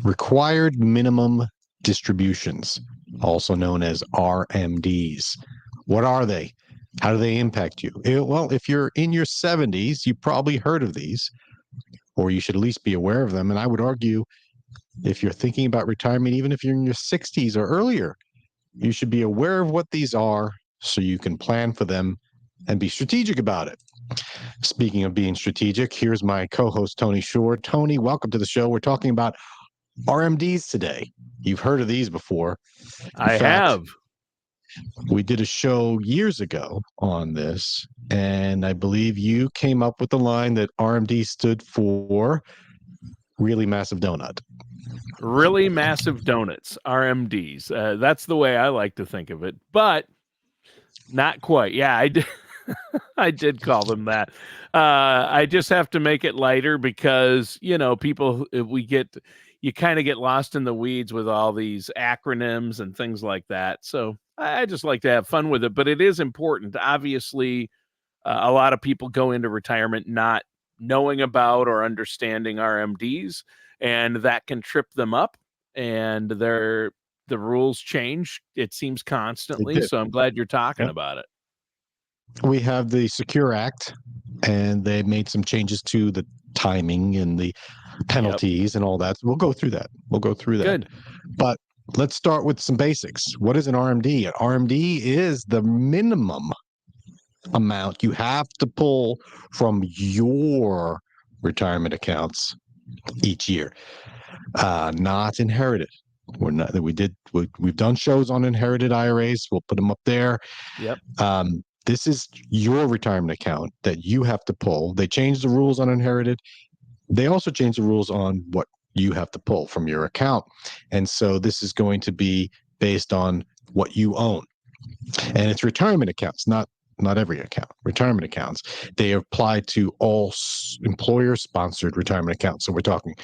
Required minimum distributions, also known as RMDs. What are they? How do they impact you? Well, if you're in your 70s, you probably heard of these, or you should at least be aware of them. And I would argue, if you're thinking about retirement, even if you're in your 60s or earlier, you should be aware of what these are so you can plan for them and be strategic about it. Speaking of being strategic, here's my co-host, Tony Shore. Tony, welcome to the show. We're talking about RMDs today. You've heard of these before. I have. We did a show years ago on this, and I believe you came up with the line that RMD stood for really massive donut. Really massive donuts, RMDs. That's the way I like to think of it, but not quite. Yeah, I did. I did call them that. I just have to make it lighter because, people, you kind of get lost in the weeds with all these acronyms and things like that. So I just like to have fun with it, but it is important. Obviously, a lot of people go into retirement not knowing about or understanding RMDs, and that can trip them up, and the rules change, it seems, constantly. So I'm glad you're talking about it. We have the Secure Act, and they made some changes to the timing and the penalties and all that. So we'll go through that. Good. But let's start with some basics. What is an RMD? An RMD is the minimum amount you have to pull from your retirement accounts each year, not inherited. We've done shows on inherited IRAs. We'll put them up there. Yep. This is your retirement account that you have to pull. They changed the rules on inherited. They also changed the rules on what you have to pull from your account. And so this is going to be based on what you own. And it's retirement accounts, not every account. Retirement accounts. They apply to all employer-sponsored retirement accounts. So we're talking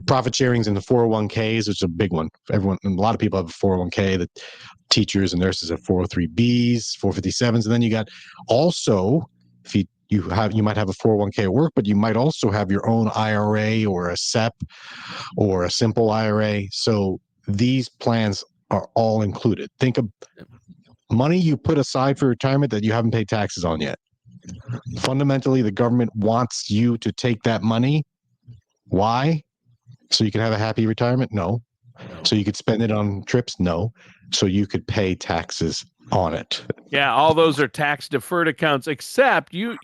profit sharings in the 401ks, which is a big one. A lot of people have a 401k. The teachers and nurses have 403bs, 457s, and then you got also, if you might have a 401k at work, but you might also have your own IRA or a SEP or a simple IRA. So these plans are all included. Think of money you put aside for retirement that you haven't paid taxes on yet. Fundamentally, the government wants you to take that money. Why? So you can have a happy retirement? No. So you could spend it on trips? No. So you could pay taxes on it. Yeah, all those are tax deferred accounts, except you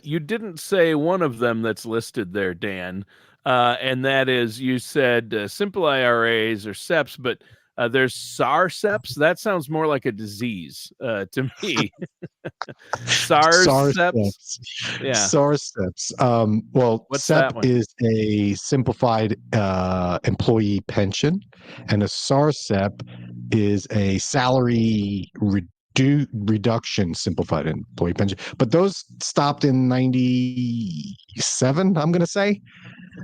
didn't say one of them that's listed there, Dan, and that is, you said simple IRAs or SEPs, but there's SAR-SEPs. That sounds more like a disease to me. SAR-SEPs. Yeah. SAR-SEPs. Well, what's SEP that one? is a simplified employee pension, and a SAR-SEP is a salary reduction simplified employee pension. But those stopped in 97, I'm going to say.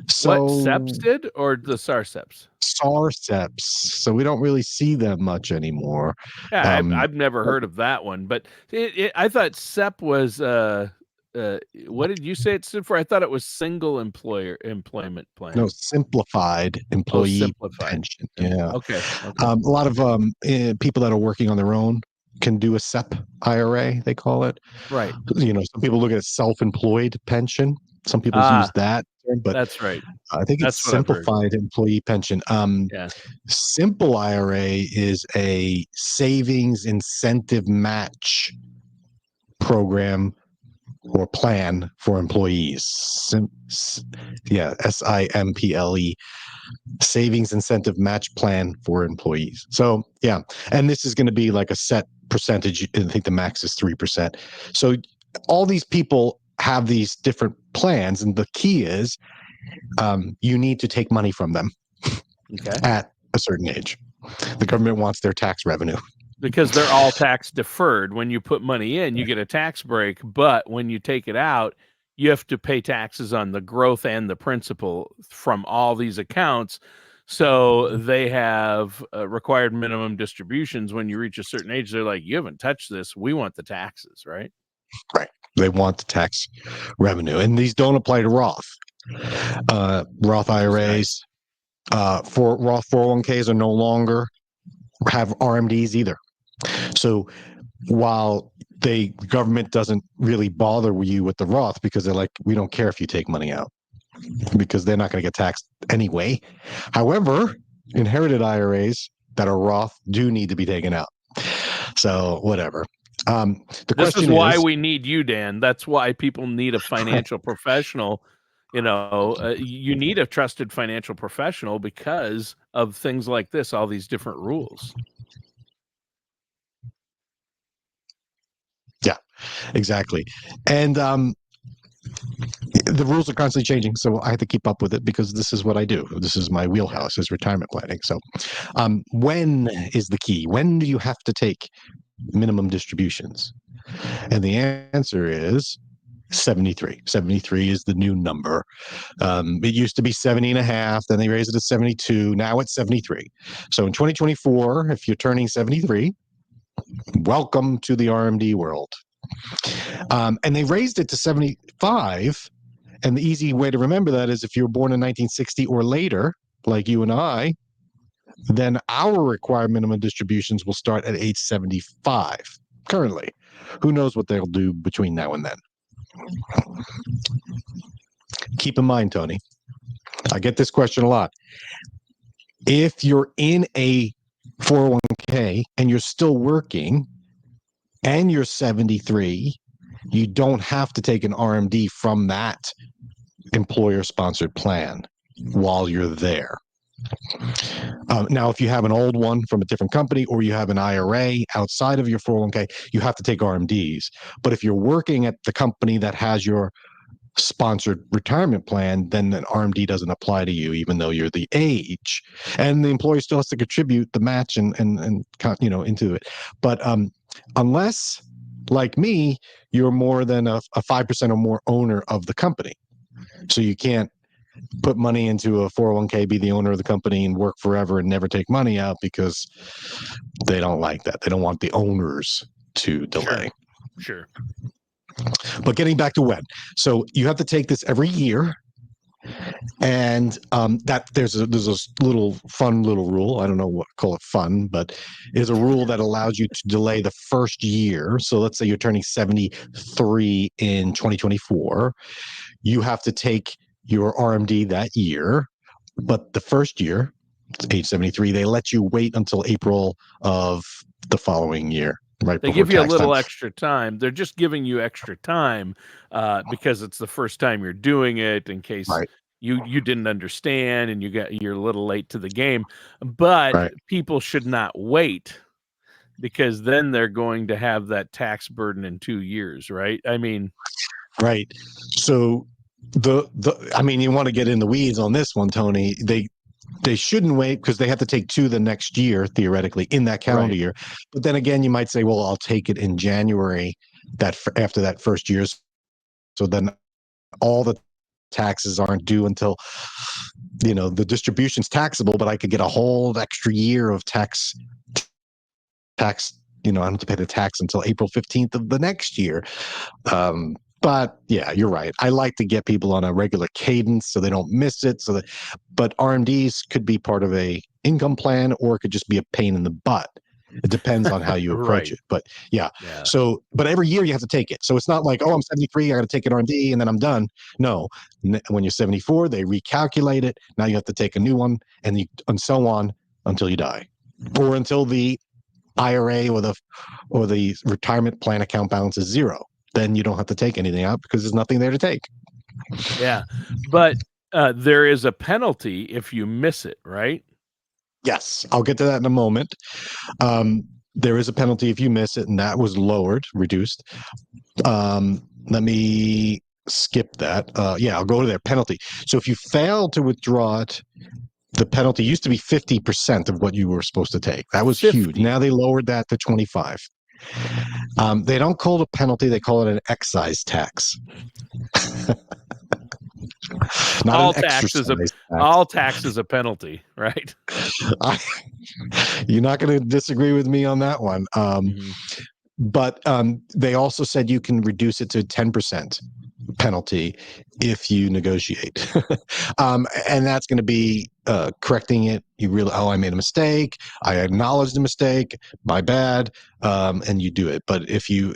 So what, SEPs did, or the SAR-SEPs? SAR-SEPs. So we don't really see them much anymore. Yeah, I've never heard of that one, but I thought SEP was what did you say it stood for? I thought it was single employment plan. No, simplified employee pension. Yeah. Okay. A lot of people that are working on their own can do a SEP IRA, they call it. Right. Some people look at self-employed pension. Some people use that term, but that's right. I think it's simplified employee pension. Simple IRA is a savings incentive match program or plan for employees. SIMPLE, savings incentive match plan for employees. So yeah, and this is going to be like a set percentage. I think the max is 3%. So all these people have these different plans, and the key is you need to take money from them at a certain age. The government wants their tax revenue. Because they're all tax deferred. When you put money in, you get a tax break, but when you take it out, you have to pay taxes on the growth and the principal from all these accounts. So they have required minimum distributions. When you reach a certain age, they're like, you haven't touched this. We want the taxes, right? Right. They want the tax revenue. And these don't apply to Roth. Roth IRAs, for Roth 401ks are no longer have RMDs either. So while the government doesn't really bother you with the Roth because they're like, we don't care if you take money out because they're not going to get taxed anyway. However, inherited IRAs that are Roth do need to be taken out. So whatever. The This is question why is, we need you, Dan. That's why people need a financial professional. You need a trusted financial professional because of things like this, all these different rules. yeah, exactly. And the rules are constantly changing, so I have to keep up with it because this is what I do. This is my wheelhouse, is retirement planning. So when is the key? When do you have to take minimum distributions? And the answer is 73. 73 is the new number. It used to be 70 and a half, then they raised it to 72. Now it's 73. So in 2024, if you're turning 73, welcome to the RMD world. And they raised it to 75. And the easy way to remember that is if you were born in 1960 or later, like you and I, then our required minimum distributions will start at age 75 currently. Who knows what they'll do between now and then? Keep in mind, Tony, I get this question a lot. If you're in a 401k and you're still working and you're 73, you don't have to take an RMD from that employer-sponsored plan while you're there. Now, if you have an old one from a different company or you have an IRA outside of your 401k, you have to take RMDs. But if you're working at the company that has your sponsored retirement plan, then an RMD doesn't apply to you, even though you're the age, and the employer still has to contribute the match and into it. But unless, like me, you're more than a 5% or more owner of the company, so you can't put money into a 401k, be the owner of the company, and work forever and never take money out because they don't like that. They don't want the owners to delay. Sure. But getting back to when, so you have to take this every year, and that there's a little fun little rule. I don't know what call it fun, but is a rule that allows you to delay the first year. So let's say you're turning 73 in 2024, you have to take your RMD that year, but the first year, age 73, they let you wait until April of the following year. Right, they give you a little extra time. They're just giving you extra time because it's the first time you're doing it, in case you didn't understand and you're a little late to the game. But people should not wait, because then they're going to have that tax burden in 2 years, right? I mean, right. So you want to get in the weeds on this one, Tony. They shouldn't wait because they have to take two the next year, theoretically, in that calendar year. But then again, you might say, well, I'll take it in January after that first year. So then all the taxes aren't due until, the distribution's taxable, but I could get a whole extra year of tax. I don't have to pay the tax until April 15th of the next year. But yeah, you're right. I like to get people on a regular cadence so they don't miss it. But RMDs could be part of a income plan, or it could just be a pain in the butt. It depends on how you approach it. But yeah. So, but every year you have to take it. So it's not like, I'm 73, I got to take an RMD and then I'm done. No, when you're 74, they recalculate it. Now you have to take a new one, and so on until you die, or until the IRA or the retirement plan account balance is zero. Then you don't have to take anything out because there's nothing there to take. Yeah, but there is a penalty if you miss it, right? Yes, I'll get to that in a moment. There is a penalty if you miss it, and that was reduced. Let me skip that. I'll go to their penalty. So if you fail to withdraw it, the penalty used to be 50% of what you were supposed to take. That was 50. Huge. Now they lowered that to 25. They don't call it a penalty; they call it an excise tax. Not all an tax is all tax is a penalty, right? You're not going to disagree with me on that one. But they also said you can reduce it to 10%. penalty if you negotiate. And that's going to be correcting it. You really, I made a mistake. I acknowledge the mistake. My bad. And you do it. But if you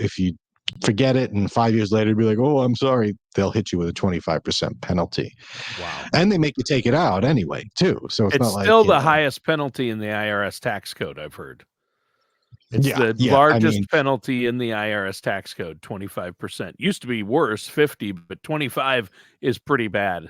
forget it and 5 years later be like, oh, I'm sorry, they'll hit you with a 25% penalty. Wow. And they make you take it out anyway, too. So it's not like, still the highest penalty in the IRS tax code, I've heard. It's the largest penalty in the IRS tax code, 25%. Used to be worse, 50, but 25 is pretty bad.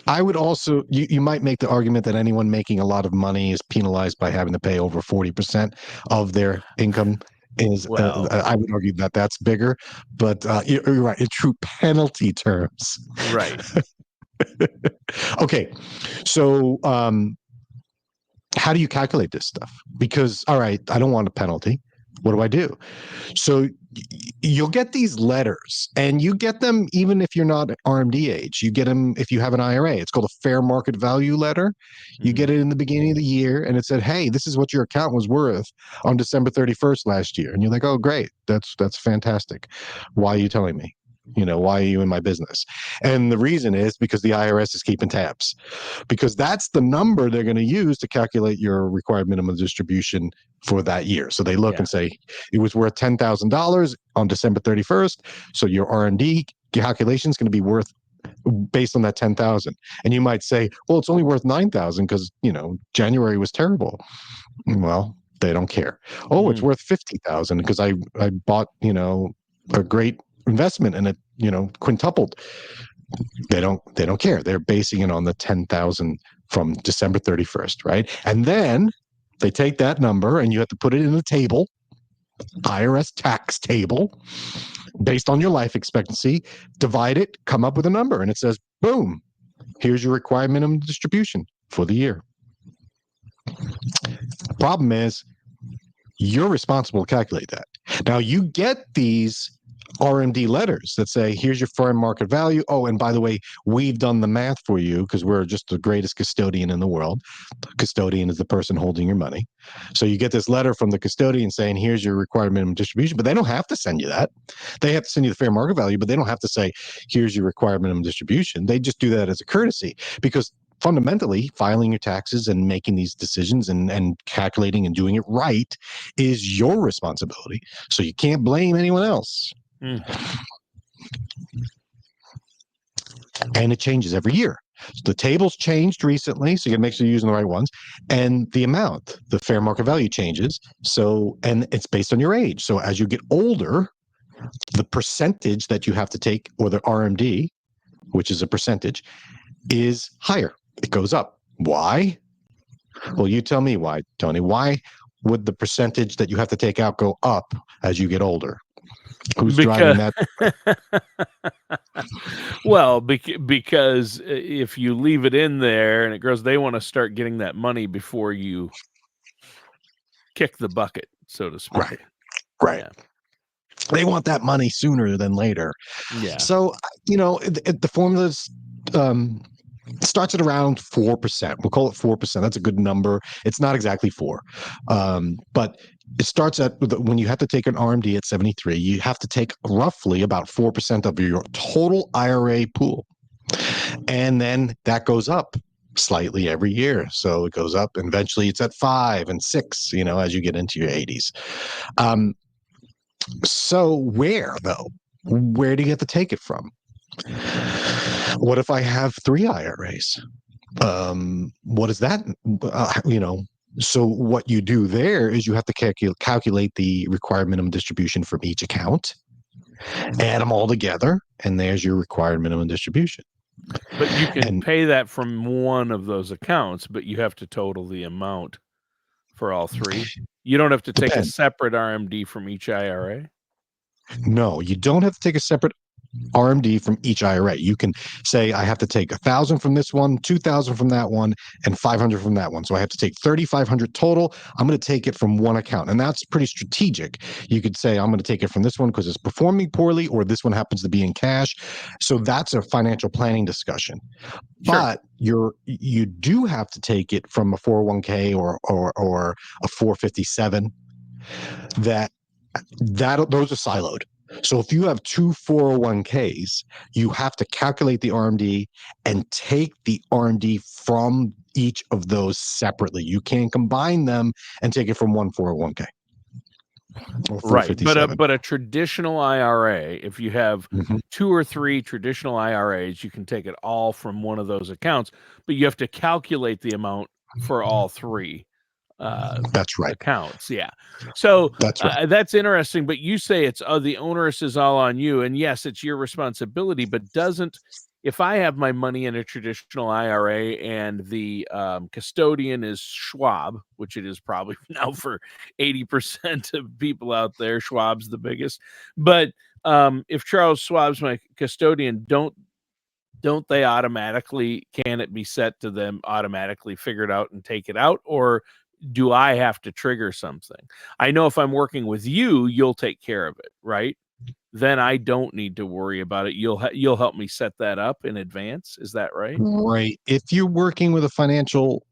I would also, you might make the argument that anyone making a lot of money is penalized by having to pay over 40% of their income. I would argue that that's bigger, but you're right, in true penalty terms. Right. Okay. So, how do you calculate this stuff? Because, all right, I don't want a penalty. What do I do? So you'll get these letters, and you get them even if you're not RMD age. You get them if you have an IRA. It's called a fair market value letter. You get it in the beginning of the year, and it said, hey, this is what your account was worth on December 31st last year. And you're like, oh, great. That's fantastic. Why are you telling me? Why are you in my business? And the reason is because the IRS is keeping tabs, because that's the number they're going to use to calculate your required minimum distribution for that year. So they look and say, it was worth $10,000 on December 31st. So your RMD calculation is going to be worth based on that 10,000. And you might say, well, it's only worth 9,000 because, January was terrible. Well, they don't care. Oh, it's worth 50,000 because I bought, a great investment and it quintupled. They don't care. They're basing it on the 10,000 from December 31st, right? And then they take that number and you have to put it in a table, IRS tax table, based on your life expectancy, divide it, come up with a number, and it says, boom, here's your required minimum distribution for the year. The problem is you're responsible to calculate that. Now you get these RMD letters that say, here's your fair market value. Oh, and by the way, we've done the math for you because we're just the greatest custodian in the world. The custodian is the person holding your money. So you get this letter from the custodian saying, here's your required minimum distribution, but they don't have to send you that. They have to send you the fair market value, but they don't have to say, here's your required minimum distribution. They just do that as a courtesy because fundamentally, filing your taxes and making these decisions and calculating and doing it right is your responsibility. So you can't blame anyone else. And it changes every year. So the table's changed recently, so you gotta make sure you're using the right ones. And the amount, the fair market value changes. So, and it's based on your age. So as you get older, the percentage that you have to take, or the RMD, which is a percentage, is higher. It goes up. Why? Well, you tell me why, Tony. Why would the percentage that you have to take out go up as you get older? Who's driving that? Well, because if you leave it in there and it grows, they want to start getting that money before you kick the bucket, so to speak. Right. Yeah. They want that money sooner than later. Yeah. So, the formulas starts at around 4%. We'll call it 4%. That's a good number. It's not exactly 4. But it starts at, when you have to take an RMD at 73, you have to take roughly about 4% of your total IRA pool. And then that goes up slightly every year. So it goes up and eventually it's at 5 and 6, as you get into your 80s. So where do you have to take it from? What if I have 3 IRAs? What is that? So what you do there is you have to calculate the required minimum distribution from each account, add them all together, and there's your required minimum distribution. But you can pay that from one of those accounts, but you have to total the amount for all 3. You don't have to take a separate RMD from each IRA? No, you don't have to take a separate RMD from each IRA. You can say, I have to take 1,000 from this one, 2,000 from that one, and 500 from that one. So I have to take 3,500 total. I'm going to take it from one account. And that's pretty strategic. You could say, I'm going to take it from this one because it's performing poorly, or this one happens to be in cash. So that's a financial planning discussion. Sure. But you do have to take it from a 401k or a 457. Those are siloed. So if you have two 401ks, you have to calculate the RMD and take the RMD from each of those separately. You can't combine them and take it from one 401k or Right, 457. but a traditional IRA, if you have Mhm. 2 or 3 traditional IRAs, you can take it all from one of those accounts, but you have to calculate the amount for all 3 That's right. accounts. Yeah. So That's right. that's interesting. But you say it's the onerous is all on you, and yes, it's your responsibility. But doesn't if I have my money in a traditional IRA and the custodian is Schwab, which it is probably now for 80% of people out there, Schwab's the biggest. But if Charles Schwab's my custodian, don't they automatically can it be set to them automatically figure it out and take it out, or do I have to trigger something? I know if I'm working with you, you'll take care of it, right? Then I don't need to worry about it. You'll help me set that up in advance. Is that right? Right. If you're working with a financial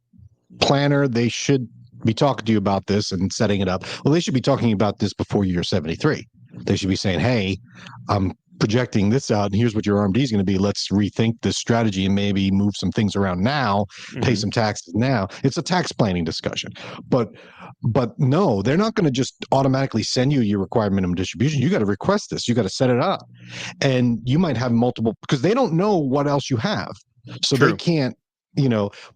planner, they should be talking to you about this and setting it up. Well, they should be talking about this before you're 73. They should be saying, hey, I'm projecting this out, and here's what your RMD is going to be. Let's rethink this strategy and maybe move some things around now, pay Mhm. some taxes now. It's a tax planning discussion. But no, they're not going to just automatically send you your required minimum distribution. You got to request this. You got to set it up. And you might have multiple because they don't know what else you have. So they True. can't,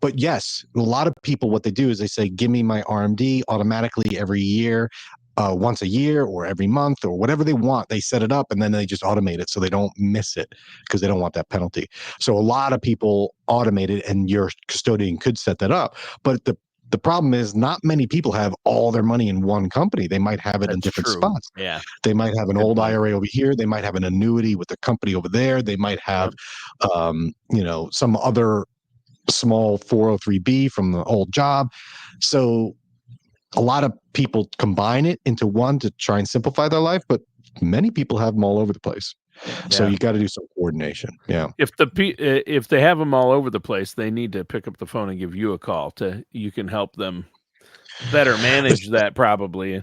but yes, a lot of people, what they do is they say, give me my RMD automatically every year, once a year or every month or whatever they want. They set it up and then they just automate it so they don't miss it because they don't want that penalty. So a lot of people automate it and your custodian could set that up. But the problem is not many people have all their money in one company. They might have it in That's different true. spots. Yeah. They might have an Good old point. IRA over here. They might have an annuity with the company over there. They might have, some other small 403b from the old job. So a lot of people combine it into one to try and simplify their life, but many people have them all over the place. So Yeah. you got to do some coordination. Yeah. If they have them all over the place, they need to pick up the phone and give you a call you can help them better manage that probably.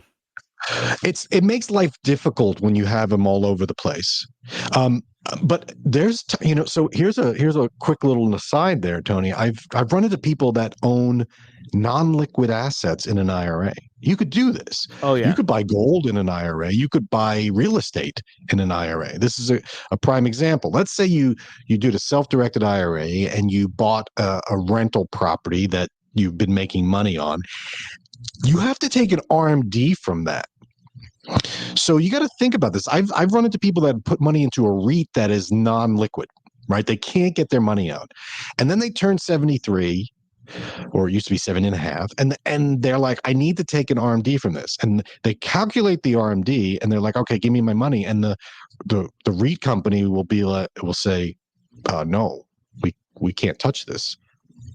It makes life difficult when you have them all over the place. But there's so here's a quick little aside there, Tony. I've run into people that own non-liquid assets in an IRA. You could do this. Oh You yeah. could buy gold in an IRA. You could buy real estate in an IRA. This is a prime example. Let's say you did a self-directed IRA and you bought a rental property that you've been making money on. You have to take an RMD from that. So you got to think about this. I've run into people that put money into a REIT that is non-liquid, right? They can't get their money out. And then they turn 73, or it used to be 7.5, and they're like, I need to take an RMD from this. And they calculate the RMD and they're like, okay, give me my money. And the REIT company will say, no, we can't touch this.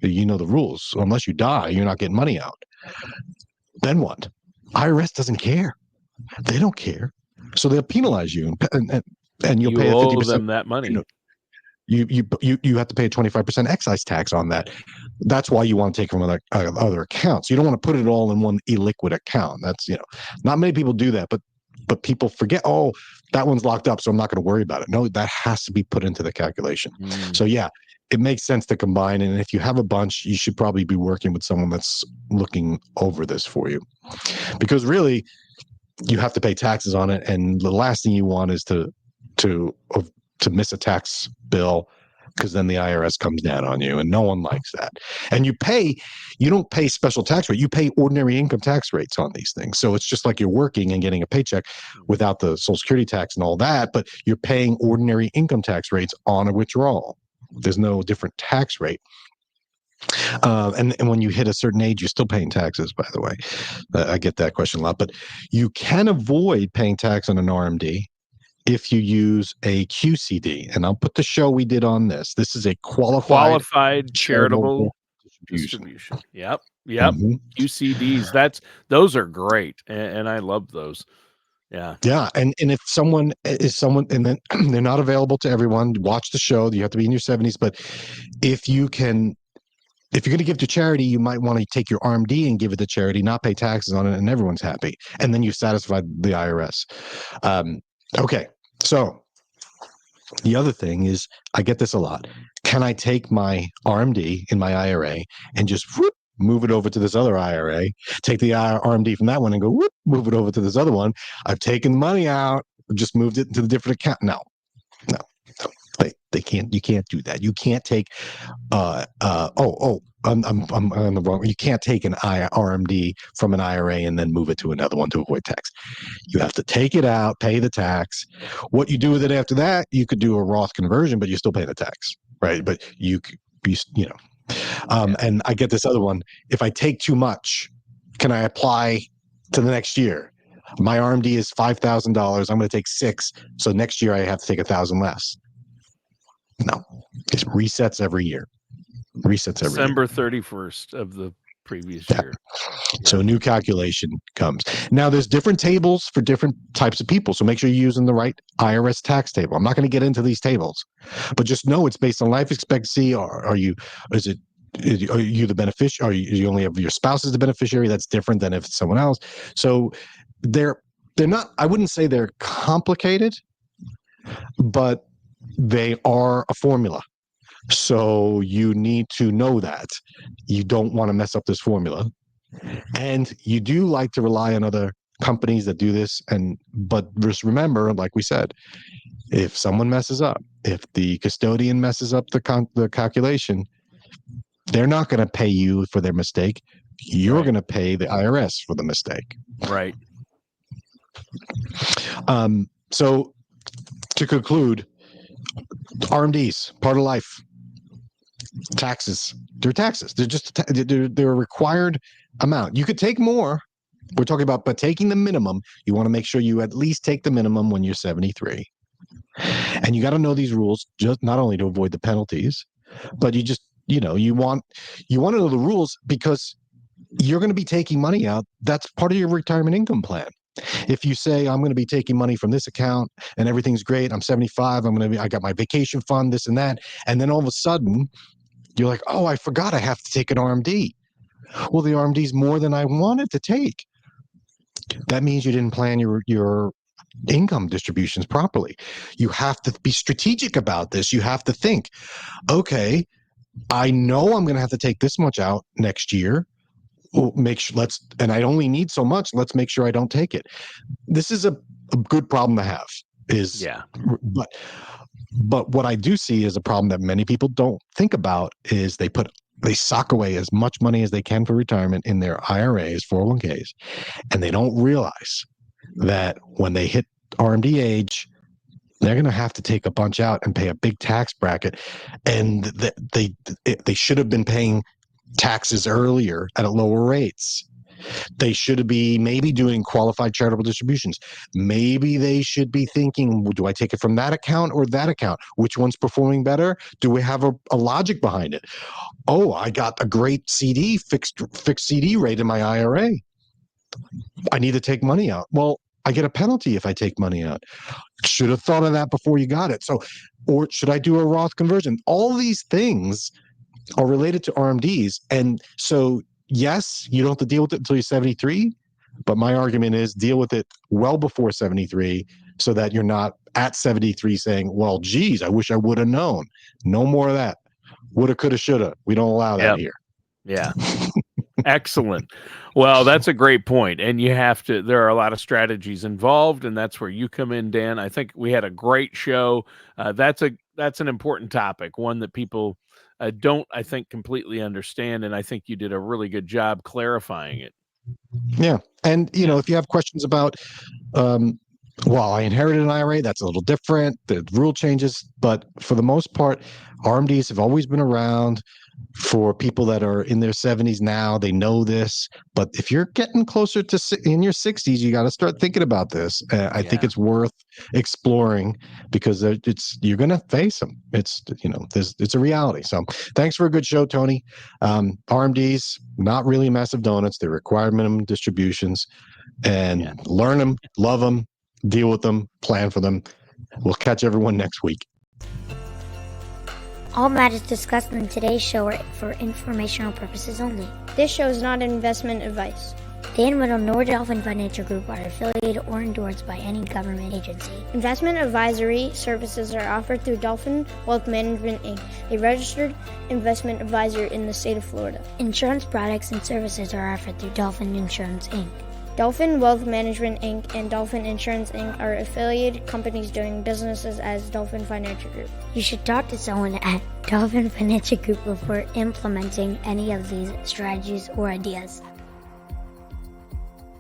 You know the rules. So unless you die, you're not getting money out. Then what? IRS doesn't care. They don't care. So they'll penalize you and you'll You pay a owe 50%. them that money. You have to pay a 25% excise tax on that. That's why you want to take from other accounts. You don't want to put it all in one illiquid account. That's, not many people do that, but people forget, oh, that one's locked up, so I'm not going to worry about it. No, that has to be put into the calculation. So yeah, it makes sense to combine. And if you have a bunch, you should probably be working with someone that's looking over this for you, because really you have to pay taxes on it. And the last thing you want is to miss a tax bill, because then the IRS comes down on you and no one likes that. And you don't pay special tax rate. You pay ordinary income tax rates on these things. So it's just like you're working and getting a paycheck without the Social Security tax and all that, but you're paying ordinary income tax rates on a withdrawal. There's no different tax rate. And when you hit a certain age, you're still paying taxes, by the way. I get that question a lot, but you can avoid paying tax on an RMD if you use a QCD. And I'll put the show we did on this. This is a qualified charitable distribution. Yep. Mhm. QCDs. Those are great. And I love those. Yeah. Yeah. And if someone and then they're not available to everyone, watch the show. You have to be in your 70s. But if you're going to give to charity, you might want to take your RMD and give it to charity, not pay taxes on it, and everyone's happy. And then you satisfy the IRS. Okay. So the other thing is, I get this a lot. Can I take my RMD in my IRA and just move it over to this other IRA, take the RMD from that one and go, move it over to this other one? I've taken the money out, just moved it to the different account. No. They can't. You can't do that. You can't take. I'm on the wrong. You can't take an RMD from an IRA and then move it to another one to avoid tax. You have to take it out, pay the tax. What you do with it after that, you could do a Roth conversion, but you still pay the tax, right? But you could be, And I get this other one. If I take too much, can I apply to the next year? My RMD is $5,000. I'm going to take $6,000. So next year I have to take $1,000 less. No, it resets every year. December 31st of the previous year. So new calculation comes. Now there's different tables for different types of people. So make sure you're using the right IRS tax table. I'm not going to get into these tables, but just know it's based on life expectancy. Or are you the beneficiary? You only have your spouse as the beneficiary? That's different than if it's someone else. So they're not, I wouldn't say they're complicated, but they are a formula. So you need to know that you don't want to mess up this formula. And you do like to rely on other companies that do this. But just remember, like we said, if someone messes up, if the custodian messes up the calculation, they're not going to pay you for their mistake. You're going to pay the IRS for the mistake. Right. So to conclude, RMDs, part of life. Taxes. They're taxes. They're just they're a required amount. You could take more. We're talking about, but taking the minimum, you want to make sure you at least take the minimum when you're 73. And you got to know these rules, just not only to avoid the penalties, but you want to know the rules because you're going to be taking money out. That's part of your retirement income plan. If you say, I'm going to be taking money from this account and everything's great, I'm 75, I got my vacation fund, this and that. And then all of a sudden you're like, oh, I forgot I have to take an RMD. Well, the RMD is more than I wanted to take. That means you didn't plan your income distributions properly. You have to be strategic about this. You have to think, okay, I know I'm going to have to take this much out next year. Well, and I only need so much. Let's make sure I don't take it. This is a good problem to have. But what I do see is a problem that many people don't think about is they sock away as much money as they can for retirement in their IRAs, 401ks, and they don't realize that when they hit RMD age, they're going to have to take a bunch out and pay a big tax bracket, and they should have been paying taxes earlier at lower rates. They should be maybe doing qualified charitable distributions. Maybe they should be thinking, do I take it from that account or that account? Which one's performing better? Do we have a logic behind it? Oh, I got a great fixed CD rate in my IRA. I need to take money out. Well, I get a penalty if I take money out. Should have thought of that before you got it. So, or should I do a Roth conversion? All these things are related to RMDs. And so, yes, you don't have to deal with it until you're 73, but my argument is deal with it well before 73 so that you're not at 73 saying, well, geez, I wish I would have known. No more of that. Woulda, coulda, shoulda. We don't allow that here. Yeah. Excellent. Well, that's a great point. And there are a lot of strategies involved, and that's where you come in, Dan. I think we had a great show. That's an important topic, one that people don't, I think, completely understand. And I think you did a really good job clarifying it. Yeah. And, if you have questions about, I inherited an IRA, that's a little different. The rule changes. But for the most part, RMDs have always been around for people that are in their 70s now. They know this. But if you're getting closer to in your 60s, you got to start thinking about this. I think it's worth exploring because you're going to face them. It's a reality. So thanks for a good show, Tony. RMDs, not really massive donuts. They require minimum distributions, and learn them, love them, deal with them, plan for them. We'll catch everyone next week. All matters discussed in today's show are for informational purposes only. This show is not investment advice. Dan Whittle nor Dolphin Financial Group are affiliated or endorsed by any government agency. Investment advisory services are offered through Dolphin Wealth Management, Inc., a registered investment advisor in the state of Florida. Insurance products and services are offered through Dolphin Insurance, Inc. Dolphin Wealth Management, Inc. and Dolphin Insurance, Inc. are affiliated companies doing businesses as Dolphin Financial Group. You should talk to someone at Dolphin Financial Group before implementing any of these strategies or ideas.